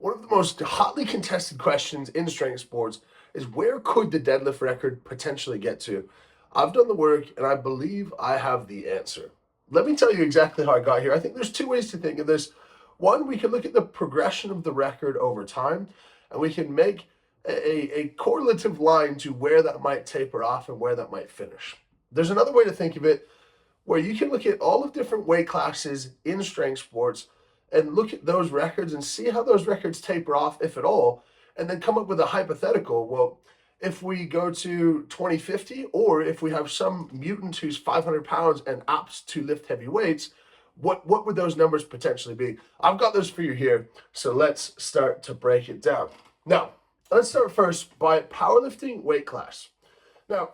One of the most hotly contested questions in strength sports is where could the deadlift record potentially get to? I've done the work and I believe I have the answer. Let me tell you exactly how I got here. I think there's two ways to think of this. One, we can look at the progression of the record over time and we can make a correlative line to where that might taper off and where that might finish. There's another way to think of it where you can look at all of different weight classes in strength sports and look at those records and see how those records taper off, if at all, and then come up with a hypothetical. Well, if we go to 2050, or if we have some mutant who's 500 pounds and apt to lift heavy weights, what would those numbers potentially be? I've got those for you here, so let's start to break it down. Now, let's start first by powerlifting weight class. Now,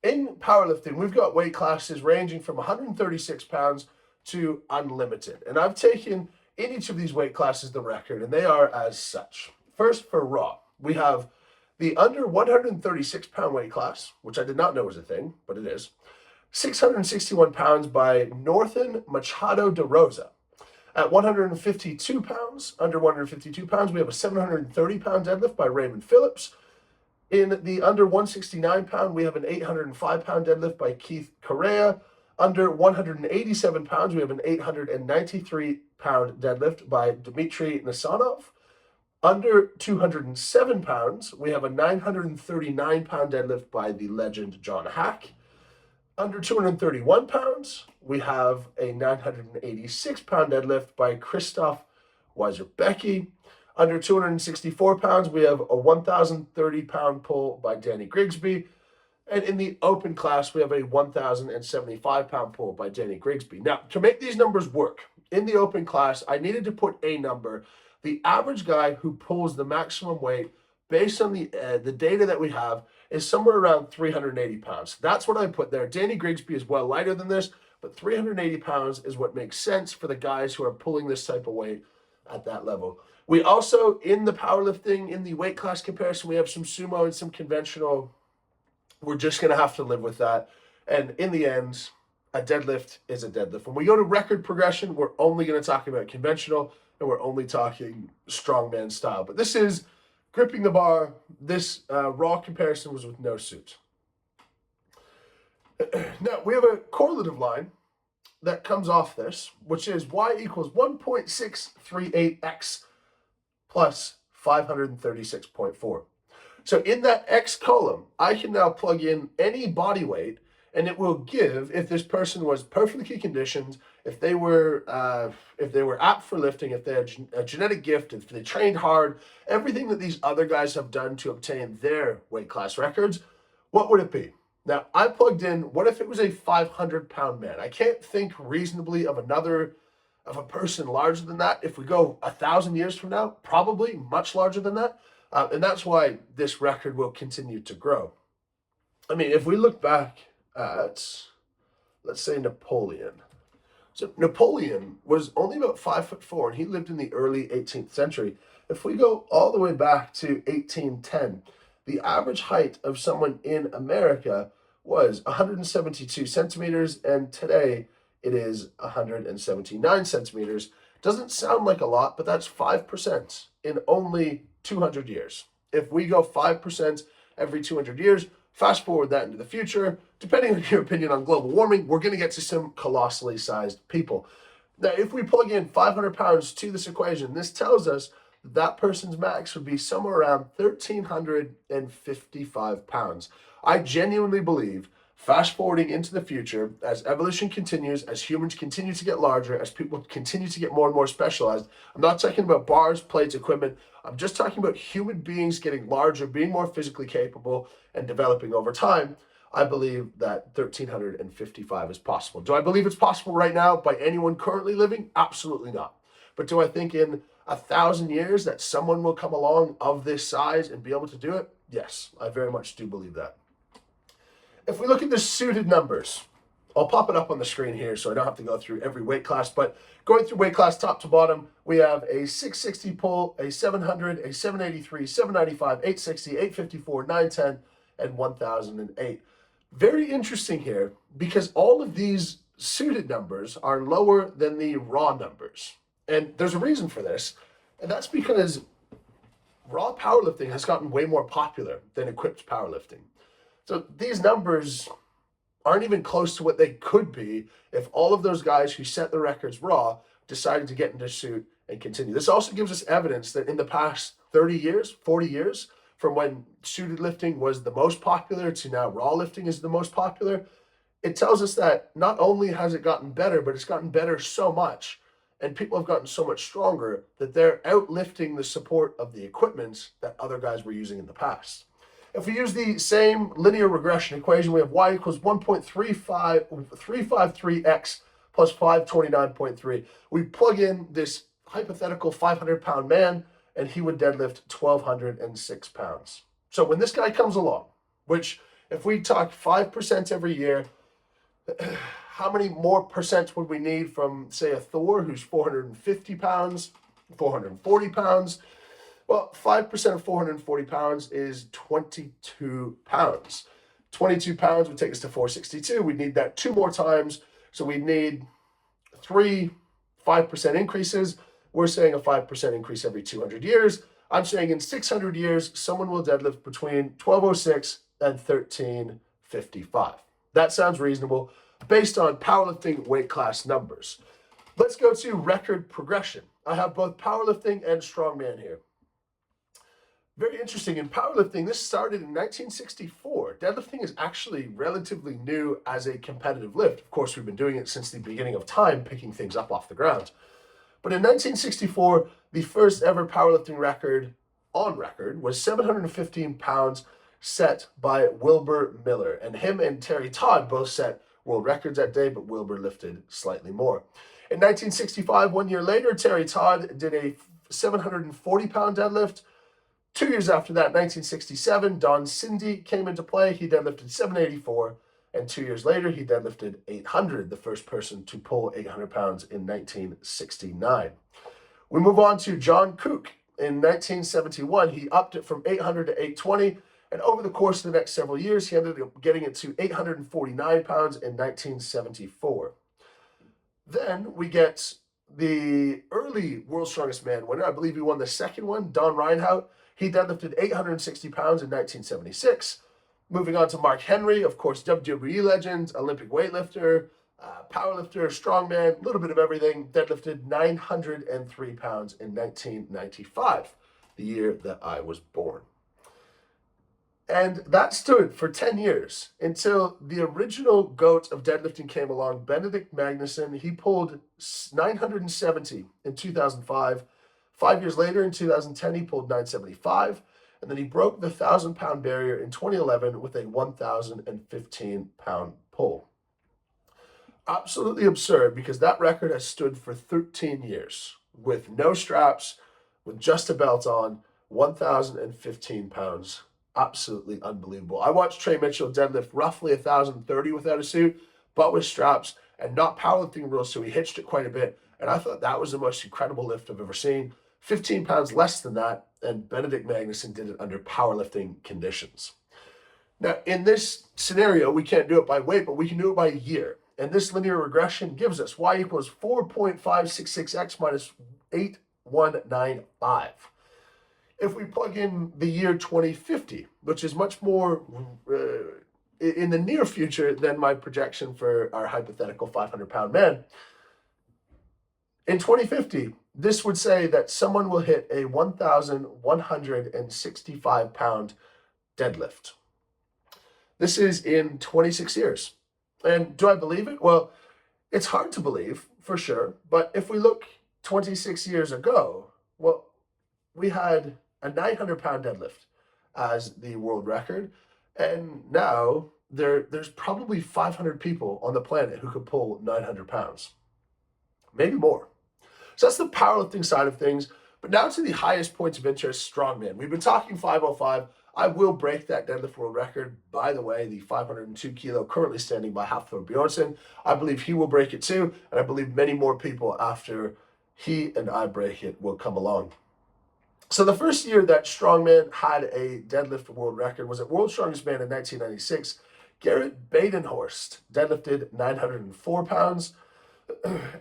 in powerlifting, we've got weight classes ranging from 136 pounds to unlimited. And I've taken in each of these weight classes the record, and they are as such. First, for raw, we have the under 136 pound weight class, which I did not know was a thing, but it is. 661 pounds by Northern Machado de Rosa. At 152 pounds, under 152 pounds, we have a 730 pound deadlift by Raymond Phillips. In the under 169 pound, we have an 805 pound deadlift by Keith Correa. Under 187 pounds, we have an 893 pound deadlift by Dmitry Nasanov. Under 207 pounds, we have a 939 pound deadlift by the legend John Hack. Under 231 pounds, we have a 986 pound deadlift by Christoph Weiser-Becky. Under 264 pounds, we have a 1,030 pound pull by Danny Grigsby. And in the open class, we have a 1,075 pound pull by Danny Grigsby. Now, to make these numbers work, in the open class, I needed to put a number. The average guy who pulls the maximum weight, based on the data that we have, is somewhere around 380 pounds. That's what I put there. Danny Grigsby is well lighter than this, but 380 pounds is what makes sense for the guys who are pulling this type of weight at that level. We also, in the powerlifting, in the weight class comparison, we have some sumo and some conventional. We're just going to have to live with that. And in the end, a deadlift is a deadlift. When we go to record progression, we're only going to talk about conventional, and we're only talking strongman style. But this is gripping the bar. This raw comparison was with no suit. Now, we have a correlative line that comes off this, which is y equals 1.638x plus 536.4. So in that X column, I can now plug in any body weight, and it will give, if this person was perfectly conditioned, if they were apt for lifting, if they had a genetic gift, if they trained hard, everything that these other guys have done to obtain their weight class records, what would it be? Now, I plugged in, what if it was a 500 pound man? I can't think reasonably of a person larger than that. If we go 1,000 years from now, probably much larger than that. And that's why this record will continue to grow. I mean, if we look back at, let's say, Napoleon. So Napoleon was only about 5'4", and he lived in the early 18th century. If we go all the way back to 1810, the average height of someone in America was 172 centimeters, and today it is 179 centimeters. Doesn't sound like a lot, but that's 5% in only 200 years. If we go 5% every 200 years, fast forward that into the future, depending on your opinion on global warming, we're going to get to some colossally sized people. Now, if we plug in 500 pounds to this equation, this tells us that person's max would be somewhere around 1,355 pounds. I genuinely believe, fast forwarding into the future, as evolution continues, as humans continue to get larger, as people continue to get more and more specialized, I'm not talking about bars, plates, equipment. I'm just talking about human beings getting larger, being more physically capable, and developing over time. I believe that 1,355 is possible. Do I believe it's possible right now by anyone currently living? Absolutely not. But do I think in 1,000 years that someone will come along of this size and be able to do it? Yes, I very much do believe that. If we look at the suited numbers, I'll pop it up on the screen here so I don't have to go through every weight class, but going through weight class top to bottom, we have a 660 pull, a 700, a 783, 795, 860, 854, 910, and 1008. Very interesting here because all of these suited numbers are lower than the raw numbers. And there's a reason for this. And that's because raw powerlifting has gotten way more popular than equipped powerlifting. So these numbers aren't even close to what they could be if all of those guys who set the records raw decided to get into suit and continue. This also gives us evidence that in the past 30 years, 40 years, from when suited lifting was the most popular to now raw lifting is the most popular, it tells us that not only has it gotten better, but it's gotten better so much, and people have gotten so much stronger that they're outlifting the support of the equipment that other guys were using in the past. If we use the same linear regression equation, we have y equals 1.353x plus 529.3. We plug in this hypothetical 500-pound man, and he would deadlift 1,206 pounds. So when this guy comes along, which if we talk 5% every year, how many more percent would we need from, say, a Thor who's 450 pounds, 440 pounds? Well, 5% of 440 pounds is 22 pounds. 22 pounds would take us to 462. We'd need that 2 more times. So we'd need 3 5% increases. We're saying a 5% increase every 200 years. I'm saying in 600 years, someone will deadlift between 1206 and 1355. That sounds reasonable based on powerlifting weight class numbers. Let's go to record progression. I have both powerlifting and strongman here. Very interesting. In powerlifting, this started in 1964. Deadlifting is actually relatively new as a competitive lift. Of course, we've been doing it since the beginning of time, picking things up off the ground. But in 1964, the first ever powerlifting record on record was 715 pounds set by Wilbur Miller. And him and Terry Todd both set world records that day, but Wilbur lifted slightly more. In 1965, 1 year later, Terry Todd did a 740-pound deadlift. 2 years after that, 1967, Don Cindy came into play. He deadlifted 784, and 2 years later, he deadlifted 800, the first person to pull 800 pounds in 1969. We move on to John Cook. In 1971, he upped it from 800 to 820, and over the course of the next several years, he ended up getting it to 849 pounds in 1974. Then we get the early World's Strongest Man winner. I believe he won the second one, Don Reinhout. He deadlifted 860 pounds in 1976. Moving on to Mark Henry, of course, WWE legend, Olympic weightlifter, powerlifter, strongman, a little bit of everything, deadlifted 903 pounds in 1995, the year that I was born. And that stood for 10 years until the original GOAT of deadlifting came along, Benedict Magnusson. He pulled 970 in 2005. 5 years later, in 2010, he pulled 975. And then he broke the 1,000-pound barrier in 2011 with a 1,015-pound pull. Absolutely absurd, because that record has stood for 13 years with no straps, with just a belt on, 1,015 pounds. Absolutely unbelievable. I watched Trey Mitchell deadlift roughly 1,030 without a suit, but with straps and not powerlifting rules, so he hitched it quite a bit. And I thought that was the most incredible lift I've ever seen. 15 pounds less than that, and Benedict Magnusson did it under powerlifting conditions. Now, in this scenario, we can't do it by weight, but we can do it by year. And this linear regression gives us y equals 4.566x minus 8195. If we plug in the year 2050, which is much more in the near future than my projection for our hypothetical 500-pound man, in 2050, this would say that someone will hit a 1,165-pound deadlift. This is in 26 years. And do I believe it? Well, it's hard to believe, for sure. But if we look 26 years ago, well, we had a 900-pound deadlift as the world record. And now there's probably 500 people on the planet who could pull 900 pounds, maybe more. So that's the powerlifting side of things. But now to the highest points of interest, strongman. We've been talking 505. I will break that deadlift world record. By the way, the 502 kilo currently standing by Hafthor Bjornsson. I believe he will break it too. And I believe many more people after he and I break it will come along. So the first year that strongman had a deadlift world record was at World's Strongest Man in 1996. Garrett Badenhorst deadlifted 904 pounds.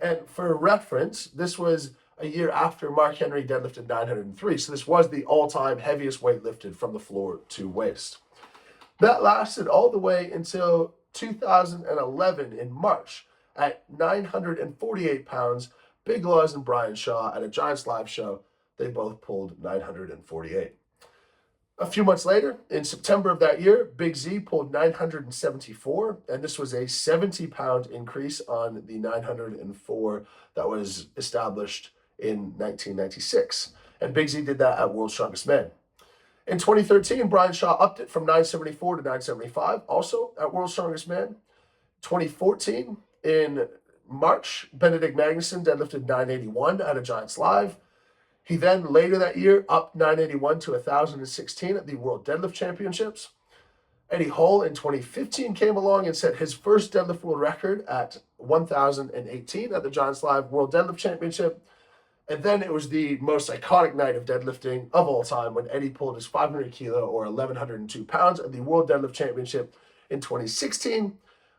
And for reference, this was a year after Mark Henry deadlifted 903. So this was the all-time heaviest weight lifted from the floor to waist. That lasted all the way until 2011 in March at 948 pounds. Big Laws and Brian Shaw at a Giants live show, they both pulled 948. A few months later, in September of that year, Big Z pulled 974, and this was a 70-pound increase on the 904 that was established in 1996. And Big Z did that at World's Strongest Man. In 2013, Brian Shaw upped it from 974 to 975, also at World's Strongest Man. 2014, in March, Benedict Magnuson deadlifted 981 at a Giants Live. He then, later that year, upped 981 to 1,016 at the World Deadlift Championships. Eddie Hall in 2015 came along and set his first deadlift world record at 1,018 at the Giants Live World Deadlift Championship. And then it was the most iconic night of deadlifting of all time when Eddie pulled his 500 kilo or 1,102 pounds at the World Deadlift Championship in 2016.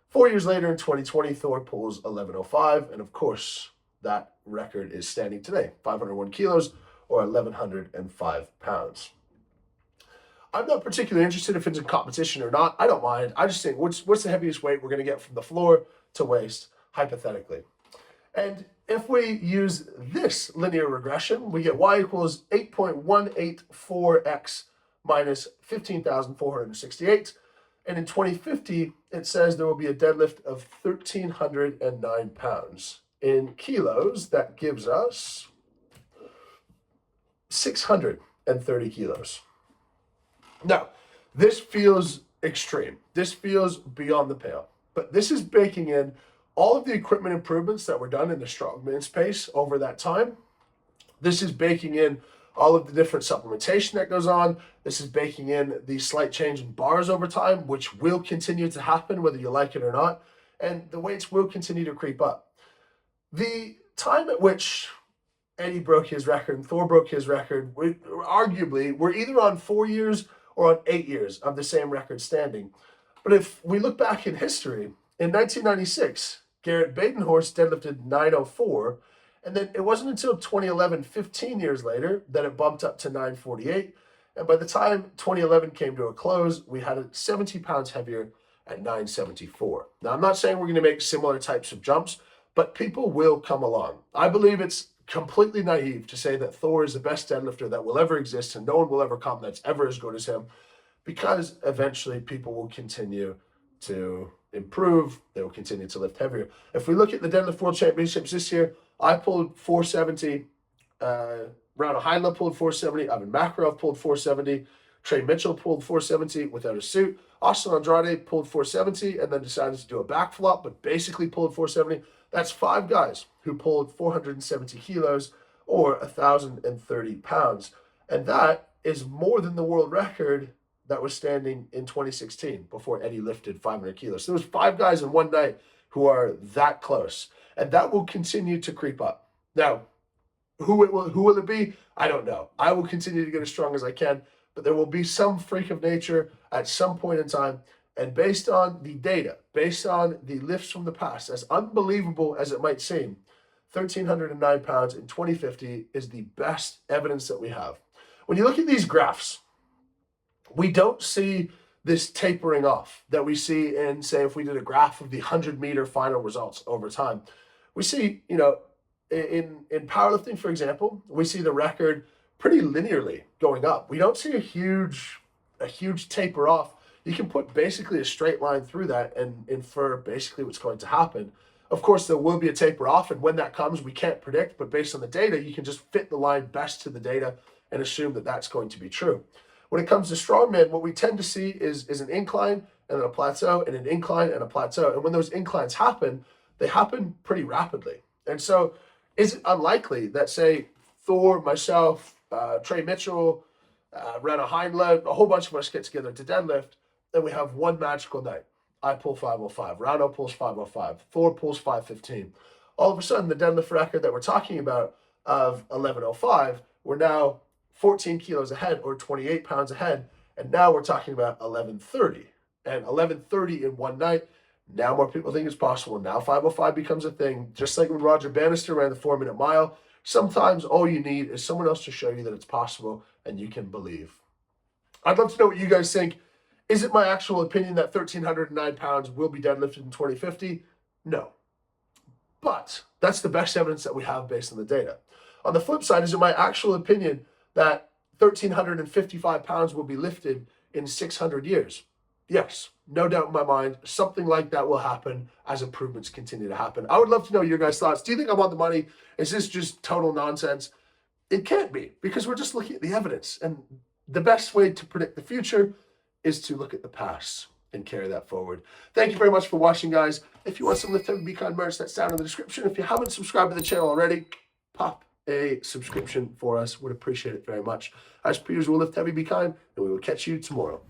4 years later, in 2020, Thor pulls 1,105. And of course, that record is standing today, 501 kilos or 1,105 pounds. I'm not particularly interested if it's in competition or not. I don't mind. I just think, what's the heaviest weight we're going to get from the floor to waist, hypothetically? And if we use this linear regression, we get y equals 8.184x minus 15,468. And in 2050, it says there will be a deadlift of 1,309 pounds. In kilos, that gives us 630 kilos. Now, this feels extreme. This feels beyond the pale. But this is baking in all of the equipment improvements that were done in the strongman space over that time. This is baking in all of the different supplementation that goes on. This is baking in the slight change in bars over time, which will continue to happen whether you like it or not. And the weights will continue to creep up. The time at which Eddie broke his record and Thor broke his record, arguably, we're either on 4 years or on 8 years of the same record standing. But if we look back in history, in 1996, Garrett Badenhorst deadlifted 904, and then it wasn't until 2011, 15 years later, that it bumped up to 948. And by the time 2011 came to a close, we had it 70 pounds heavier at 974. Now, I'm not saying we're going to make similar types of jumps, but people will come along. I believe it's completely naive to say that Thor is the best deadlifter that will ever exist and no one will ever come that's ever as good as him, because eventually people will continue to improve. They will continue to lift heavier. If we look at the Deadlift World Championships this year, I pulled 470. Rano Heinle pulled 470. Ivan Makarov pulled 470. Trey Mitchell pulled 470 without a suit. Austin Andrade pulled 470 and then decided to do a back flop, but basically pulled 470. That's 5 guys who pulled 470 kilos or 1,030 pounds. And that is more than the world record that was standing in 2016 before Eddie lifted 500 kilos. So there was 5 guys in one night who are that close. And that will continue to creep up. Now, who will it be? I don't know. I will continue to get as strong as I can, but there will be some freak of nature at some point in time. And based on the data, based on the lifts from the past, as unbelievable as it might seem, 1,309 pounds in 2050 is the best evidence that we have. When you look at these graphs, we don't see this tapering off that we see in, say, if we did a graph of the 100-meter final results over time. We see, in powerlifting, for example, we see the record pretty linearly going up. We don't see a huge taper off. You can put basically a straight line through that and infer basically what's going to happen. Of course, there will be a taper off, and when that comes, we can't predict, but based on the data, you can just fit the line best to the data and assume that that's going to be true. When it comes to strongman, what we tend to see is an incline and then a plateau and an incline and a plateau. And when those inclines happen, they happen pretty rapidly. And so is it unlikely that, say, Thor, myself, Trey Mitchell, Rana Heinle, a whole bunch of us get together to deadlift, and we have one magical night? I pull 505, Rano pulls 505, Thor pulls 515. All of a sudden, the deadlift record that we're talking about of 1105, we're now 14 kilos ahead or 28 pounds ahead, and now we're talking about 1130. And 1130 in one night, now more people think it's possible. Now 505 becomes a thing, just like when Roger Bannister ran the 4-minute mile. Sometimes all you need is someone else to show you that it's possible and you can believe. I'd love to know what you guys think. Is it my actual opinion that 1,309 pounds will be deadlifted in 2050? No. But that's the best evidence that we have based on the data. On the flip side, is it my actual opinion that 1,355 pounds will be lifted in 600 years? Yes, no doubt in my mind, something like that will happen as improvements continue to happen. I would love to know your guys' thoughts. Do you think I'm on the money? Is this just total nonsense? It can't be, because we're just looking at the evidence. And the best way to predict the future is to look at the past and carry that forward. Thank you very much for watching, guys. If you want some Lift Heavy Be Kind merch, that's down in the description. If you haven't subscribed to the channel already, pop a subscription for us. Would appreciate it very much. As per usual, Lift Heavy Be Kind, and we will catch you tomorrow.